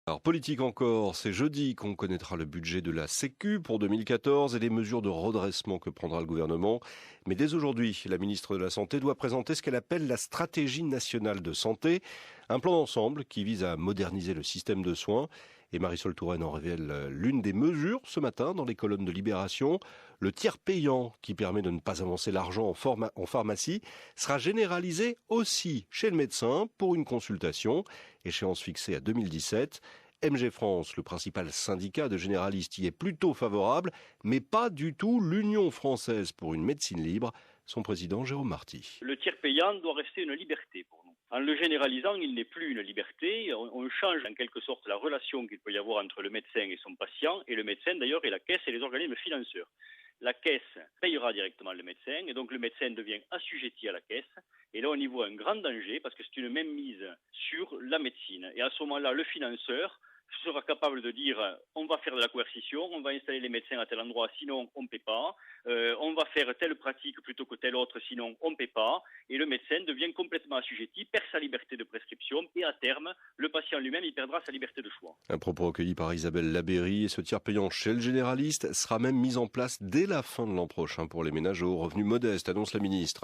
Alors politique encore, c'est jeudi qu'on connaîtra le budget de la Sécu pour 2014 et les mesures de redressement que prendra le gouvernement. Mais dès aujourd'hui, la ministre de la Santé doit présenter ce qu'elle appelle la stratégie nationale de santé, un plan d'ensemble qui vise à moderniser le système de soins. Et Marisol Touraine en révèle l'une des mesures ce matin dans les colonnes de Libération. Le tiers payant, qui permet de ne pas avancer l'argent en pharmacie, sera généralisé aussi chez le médecin pour une consultation. Échéance fixée à 2017. MG France, le principal syndicat de généralistes, y est plutôt favorable, mais pas du tout l'Union française pour une médecine libre. Son président, Jérôme Marty. Le tiers payant doit rester une liberté pour nous. En le généralisant, il n'est plus une liberté. On change en quelque sorte la relation qu'il peut y avoir entre le médecin et son patient, et le médecin d'ailleurs et la caisse et les organismes financeurs. La caisse payera directement le médecin et donc le médecin devient assujetti à la caisse. Et là, on y voit un grand danger parce que c'est une mainmise sur la médecine. Et à ce moment-là, le financeur sera capable de dire on va faire de la coercition, on va installer les médecins à tel endroit, sinon on ne paie pas, on va faire telle pratique plutôt que telle autre, sinon on ne paie pas, et le médecin devient complètement assujetti, perd sa liberté de prescription, et à terme, le patient lui-même, il perdra sa liberté de choix. Un propos recueilli par Isabelle Labéry, et ce tiers payant chez le généraliste sera même mis en place dès la fin de l'an prochain pour les ménages aux revenus modestes, annonce la ministre.